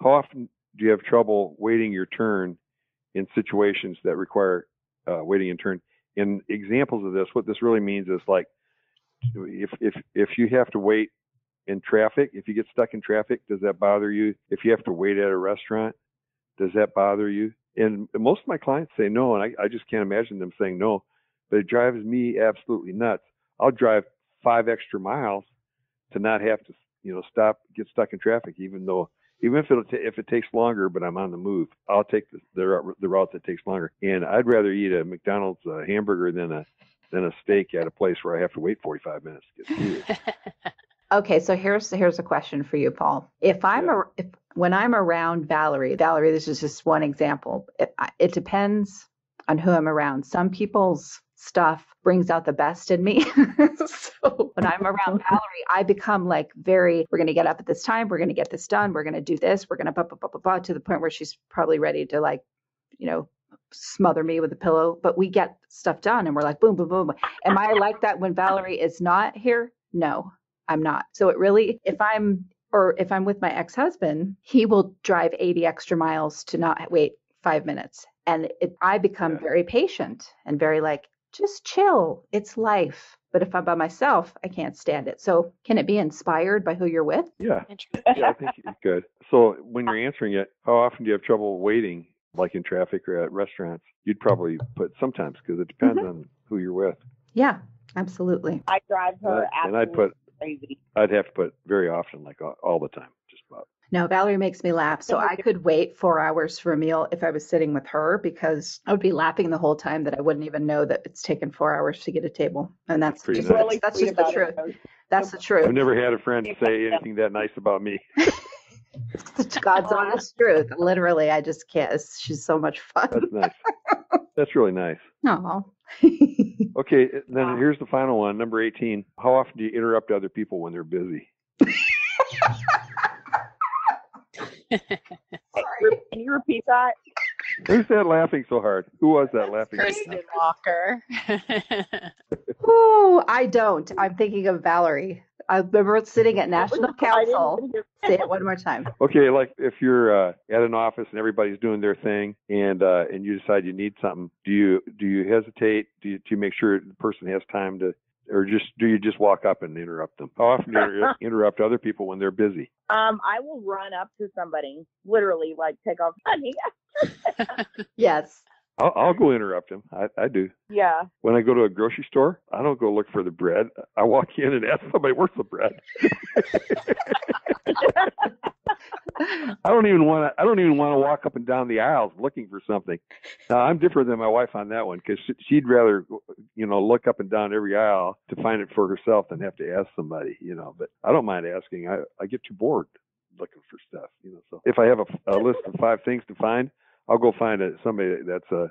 how often do you have trouble waiting your turn in situations that require waiting in turn? In examples of this, what this really means is like, if you have to wait in traffic, if you get stuck in traffic, does that bother you? If you have to wait at a restaurant, does that bother you? And most of my clients say no, and I just can't imagine them saying no, but it drives me absolutely nuts. I'll drive 5 extra miles to not have to, you know, get stuck in traffic, even if it takes longer, but I'm on the move. I'll take the route that takes longer. And I'd rather eat a McDonald's hamburger than a steak at a place where I have to wait 45 minutes to get food. Okay, so here's a question for you, Paul. When I'm around Valerie, this is just one example. It depends on who I'm around. Some people's stuff brings out the best in me. So when I'm around Valerie, I become like we're going to get up at this time. We're going to get this done. We're going to do this. We're going to to the point where she's probably ready to, like, you know, smother me with a pillow. But we get stuff done and we're like, boom, boom, boom. Am I like that when Valerie is not here? No, I'm not. So it really, if I'm with my ex-husband, he will drive 80 extra miles to not wait 5 minutes. And I become very patient and very like, just chill. It's life. But if I'm by myself, I can't stand it. So can it be inspired by who you're with? Yeah, I think you could. So when you're answering it, how often do you have trouble waiting, like in traffic or at restaurants? You'd probably put sometimes, because it depends on who you're with. Yeah, absolutely. I drive her crazy. I'd have to put very often, like all the time, just about. No, Valerie makes me laugh. So I could wait 4 hours for a meal if I was sitting with her, because I would be laughing the whole time that I wouldn't even know that it's taken 4 hours to get a table. And that's Pretty just, nice. that's just the truth. That's the truth. I've never had a friend say anything that nice about me. It's God's honest truth. Literally, I just can't. She's so much fun. That's nice. That's really nice. Oh. Okay, then here's the final one, number 18. How often do you interrupt other people when they're busy? Can you repeat that? Who's that laughing so hard? Who was that laughing? Kristin Walker. Oh, I don't. I'm thinking of Valerie. I remember sitting at National Council. Say it one more time. Okay, like if you're at an office and everybody's doing their thing, and you decide you need something, do you hesitate? Do you make sure the person has time to, or do you just walk up and interrupt them? How often do you interrupt other people when they're busy? I will run up to somebody, literally, like take off running. Yes. I'll go interrupt them. I do. Yeah. When I go to a grocery store, I don't go look for the bread. I walk in and ask somebody, where's the bread? I don't even want to walk up and down the aisles looking for something. Now, I'm different than my wife on that one, because she'd rather, look up and down every aisle to find it for herself than have to ask somebody, But I don't mind asking. I get too bored. looking for stuff, So if I have a list of 5 things to find, I'll go find somebody that's a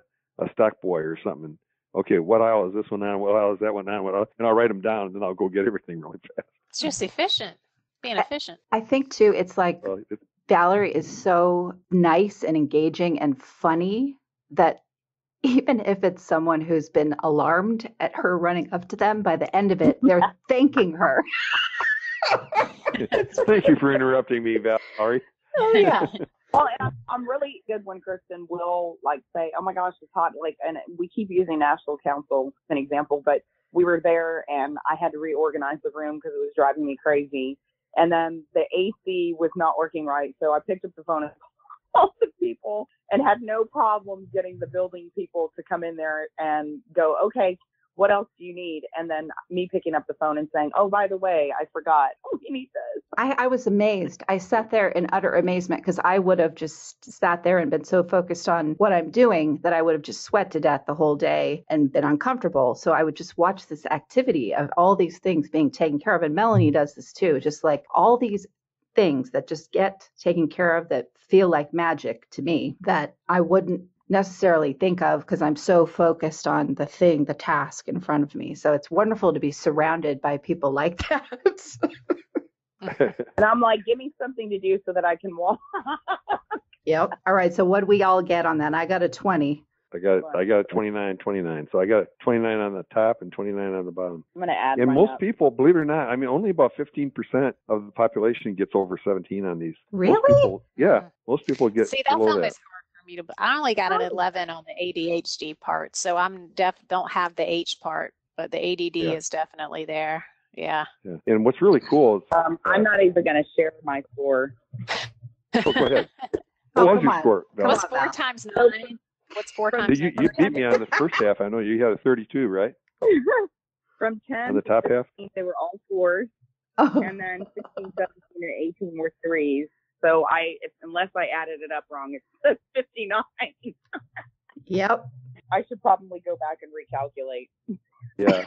stock boy or something. Okay, what aisle is this one on? What aisle is that one on? And I'll write them down, and then I'll go get everything really fast. It's just efficient, being efficient. I think, too, it's like Valerie is so nice and engaging and funny that even if it's someone who's been alarmed at her running up to them, by the end of it, they're thanking her. Thank you for interrupting me, Valerie. Oh, yeah. Well, and I'm really good when Kristin will say, "Oh my gosh, it's hot!" And we keep using National Council as an example, but we were there and I had to reorganize the room because it was driving me crazy. And then the AC was not working right, so I picked up the phone and called the people and had no problem getting the building people to come in there and go, "Okay, what else do you need?" And then me picking up the phone and saying, "Oh, by the way, I forgot. Oh, you need this." I was amazed. I sat there in utter amazement because I would have just sat there and been so focused on what I'm doing that I would have just sweat to death the whole day and been uncomfortable. So I would just watch this activity of all these things being taken care of. And Melanie does this too, just like all these things that just get taken care of that feel like magic to me that I wouldn't necessarily think of because I'm so focused on the task in front of me. So it's wonderful to be surrounded by people like that. And I'm like, give me something to do so that I can walk. Yep. All right. So what do we all get on that? I got a 20. I got a 29. So I got 29 on the top and 29 on the bottom. I'm going to add. And most people, believe it or not, only about 15% of the population gets over 17 on these. Really? Most people get. See, that's always hard for me to. I only got an 11 on the ADHD part, so I'm don't have the H part, but the ADD is definitely there. Yeah. And what's really cool is I'm not even going to share my score. Oh, go ahead. What was your score? What's 4 times 9? What's 4 times 9? You beat me on the first half. I know you had a 32, right? From 10 on the top half, they were all 4s, and then 16, 17, and 18 were 3s. So unless I added it up wrong, it's 59. Yep. I should probably go back and recalculate. Yeah.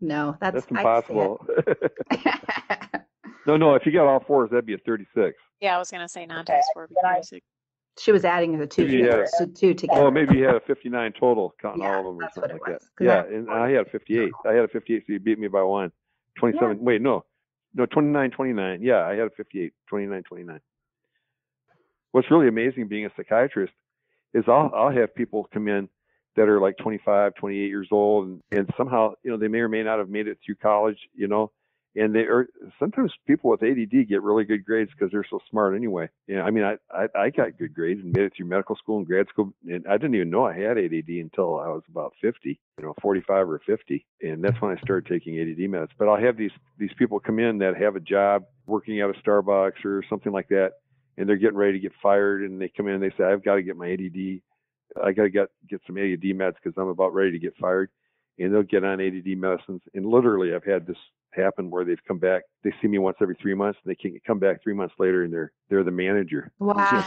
No, that's impossible. No, if you got all 4s, that'd be a 36. Yeah, I was going to say 9 times 4 would be 36. She was adding the two together. Oh, maybe you had a 59 total, counting all of them or something like that. Yeah, and I had a 58. I had a 58, so you beat me by 1. 27. Yeah. Wait, no, 29. Yeah, I had a 58. 29. What's really amazing being a psychiatrist is I'll have people come in that are like 25, 28 years old, and somehow, they may or may not have made it through college, and sometimes people with ADD get really good grades because they're so smart anyway. I got good grades and made it through medical school and grad school, and I didn't even know I had ADD until I was about 50, 45 or 50, and that's when I started taking ADD meds. But I'll have these people come in that have a job working at a Starbucks or something like that, and they're getting ready to get fired, and they come in and they say, "I've got to get my ADD. I got to get some ADD meds because I'm about ready to get fired." And they'll get on ADD medicines. And literally, I've had this happen where they've come back. They see me once every 3 months, and they can come back 3 months later, and they're the manager. Wow.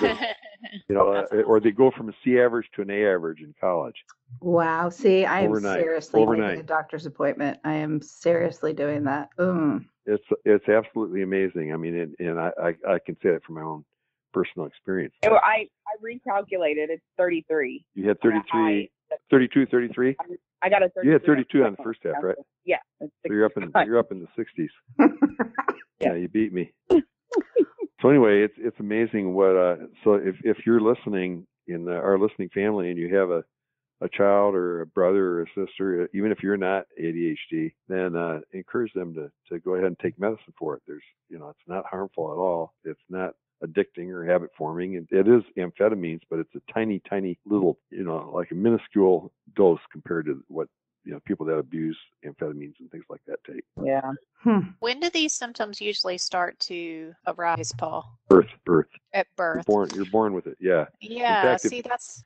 Or they go from a C average to an A average in college. Wow. See, I am seriously making a doctor's appointment. I am seriously doing that. It's absolutely amazing. And I can say that from my own personal experience. I recalculated. It's 33. You had 33, 32, 33? I got a 32. You had 32 on the first half, right? Yeah. So you're up in the 60s. Yeah, you beat me. So anyway, it's amazing what. So if you're listening in our listening family and you have a child or a brother or a sister, even if you're not ADHD, then encourage them to go ahead and take medicine for it. There's it's not harmful at all. It's not addicting or habit forming. It is amphetamines, but it's a tiny, tiny little, like a minuscule dose compared to what, people that abuse amphetamines and things like that take. Yeah. When do these symptoms usually start to arise, Paul? Birth. At birth. You're born with it. Yeah. Yeah.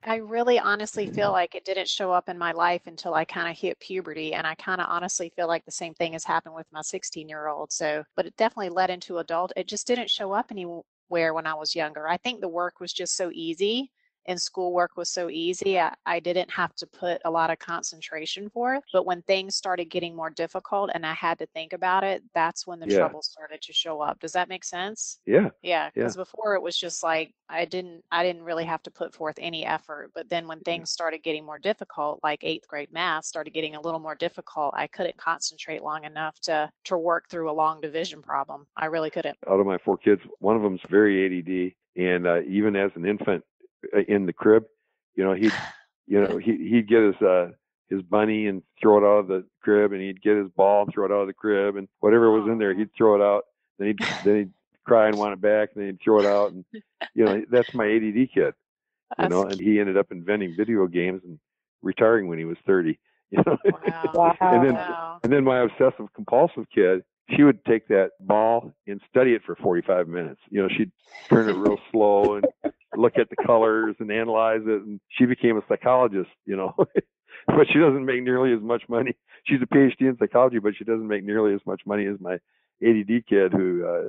I really honestly feel like it didn't show up in my life until I kind of hit puberty. And I kind of honestly feel like the same thing has happened with my 16-year-old. But it definitely led into adult. It just didn't show up anywhere when I was younger. I think the work was just so easy and schoolwork was so easy, I didn't have to put a lot of concentration forth. But when things started getting more difficult and I had to think about it, that's when the trouble started to show up. Does that make sense? Yeah. Yeah, because before it was just like I didn't really have to put forth any effort. But then when things started getting more difficult, like 8th grade math started getting a little more difficult, I couldn't concentrate long enough to work through a long division problem. I really couldn't. Out of my 4 kids, one of them's very ADD, and even as an infant in the crib, he'd get his bunny and throw it out of the crib, and he'd get his ball and throw it out of the crib, and whatever was in there, he'd throw it out. Then he'd cry and want it back, and then he'd throw it out. And that's my ADD kid. And he ended up inventing video games and retiring when he was 30. Wow. And then my obsessive compulsive kid, she would take that ball and study it for 45 minutes. She'd turn it real slow and look at the colors and analyze it. And she became a psychologist, but she doesn't make nearly as much money. She's a PhD in psychology, but she doesn't make nearly as much money as my ADD kid who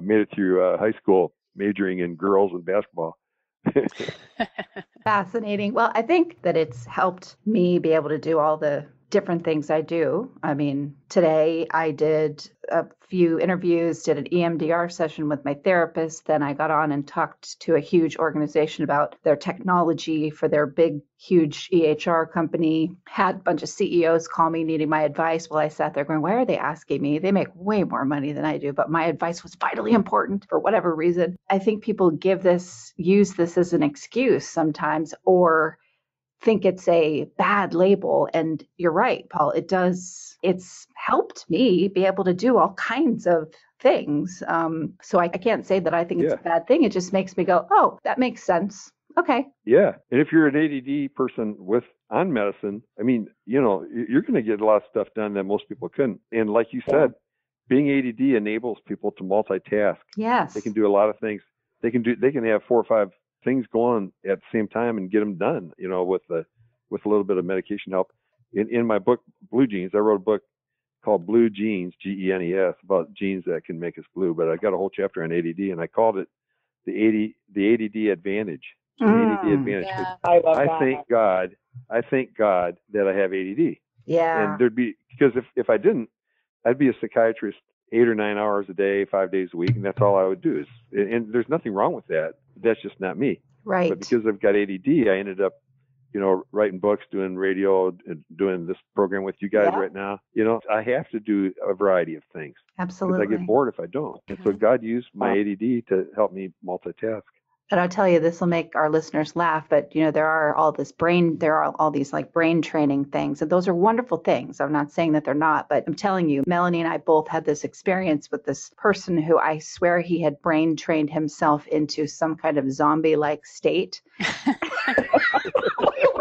made it through high school majoring in girls and basketball. Fascinating. Well, I think that it's helped me be able to do all the different things I do. I mean, today I did a few interviews, did an EMDR session with my therapist. Then I got on and talked to a huge organization about their technology for their big, huge EHR company. Had a bunch of CEOs call me needing my advice. Well, I sat there going, why are they asking me? They make way more money than I do, but my advice was vitally important for whatever reason. I think people use this as an excuse sometimes, or think it's a bad label. And you're right, Paul, it's helped me be able to do all kinds of things. So I can't say that I think it's a bad thing. It just makes me go, oh, that makes sense. Okay. Yeah. And if you're an ADD person on medicine, I mean, you're going to get a lot of stuff done that most people couldn't. And like you said, being ADD enables people to multitask. Yes. They can do a lot of things. They can have 4 or 5 things going at the same time and get them done, with a little bit of medication help. In my book, Blue Genes, I wrote a book called Blue Genes, Genes, about genes that can make us blue. But I got a whole chapter on ADD, and I called it the ADD advantage. ADD advantage. Yeah. I thank God that I have ADD. Yeah. And because if I didn't, I'd be a psychiatrist 8 or 9 hours a day, 5 days a week, and that's all I would do. And there's nothing wrong with that. That's just not me. Right. But because I've got ADD, I ended up, writing books, doing radio, and doing this program with you guys right now. I have to do a variety of things. Absolutely. Because I get bored if I don't. And so God used my ADD to help me multitask. And I'll tell you, this will make our listeners laugh, but there are all these like brain training things, and those are wonderful things. I'm not saying that they're not, but I'm telling you, Melanie and I both had this experience with this person who I swear he had brain trained himself into some kind of zombie-like state.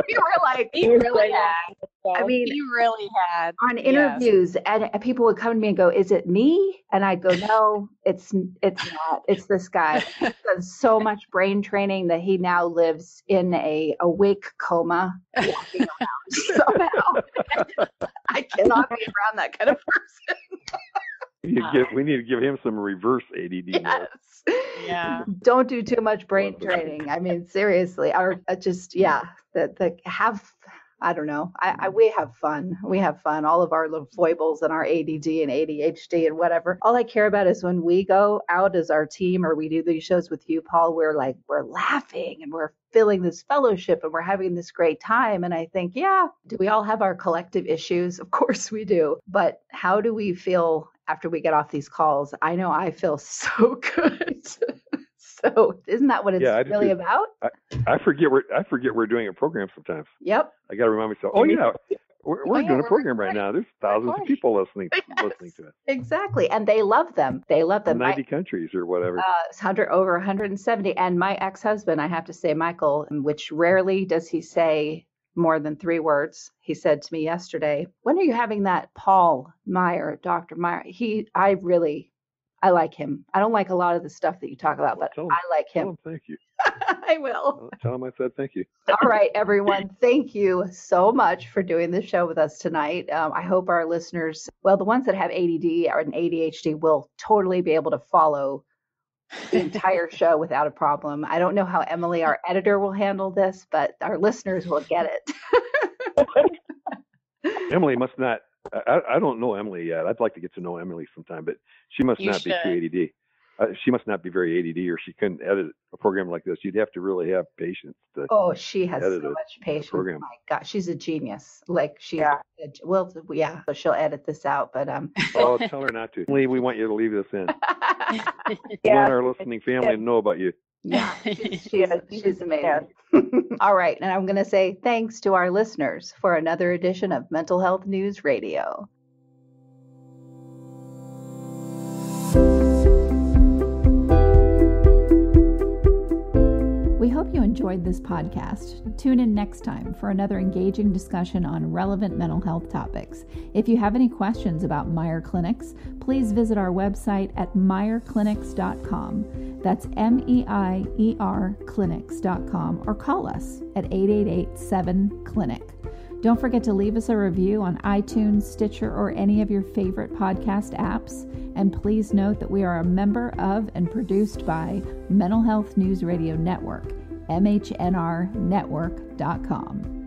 We were like, he really had. I mean, he really had on interviews, and people would come to me and go, "Is it me?" And I'd go, "No, it's not. It's this guy." He does so much brain training that he now lives in a awake coma, walking around somehow. I cannot be around that kind of person. We need to give him some reverse ADD. Yes. Yeah. Don't do too much brain training. I mean, seriously, I don't know. We have fun. We have fun. All of our little foibles and our ADD and ADHD and whatever. All I care about is when we go out as our team or we do these shows with you, Paul, we're laughing and we're feeling this fellowship and we're having this great time. And I think, do we all have our collective issues? Of course we do. But how do we feel after we get off these calls? I know I feel so good. So isn't that what it's really about? I forget we're doing a program sometimes. Yep. I got to remind myself. Oh yeah, we're doing a program right now. There's thousands of people listening to it. Exactly, and they love them. They love them. 90 countries or whatever. Over 170. And my ex-husband, I have to say, Michael, which rarely does he say more than 3 words. He said to me yesterday, "When are you having that Paul Meier, Dr. Meier?" I like him. I don't like a lot of the stuff that you talk about, but I like him. Tell him thank you. I will. Tell him I said thank you. All right, everyone. Thank you so much for doing this show with us tonight. I hope our listeners, the ones that have ADD or an ADHD will totally be able to follow the entire show without a problem. I don't know how Emily, our editor, will handle this, but our listeners will get it. Emily must not. I don't know Emily yet. I'd like to get to know Emily sometime, but she must not be too ADD. She must not be very ADD, or she couldn't edit a program like this. You'd have to really have patience to. Oh, she has so much patience. Program. My God, she's a genius. Like she's well, yeah. So she'll edit this out, but Oh, tell her not to. Emily, we want you to leave this in. We want our listening family to know about you. Yeah, she's amazing. All right, and I'm going to say thanks to our listeners for another edition of Mental Health News Radio. We hope you enjoyed this podcast. Tune in next time for another engaging discussion on relevant mental health topics. If you have any questions about Meier Clinics, please visit our website at meierclinics.com. That's MEIER clinics.com, or call us at 888-7-CLINIC. Don't forget to leave us a review on iTunes, Stitcher, or any of your favorite podcast apps. And please note that we are a member of and produced by Mental Health News Radio Network, MHNRnetwork.com.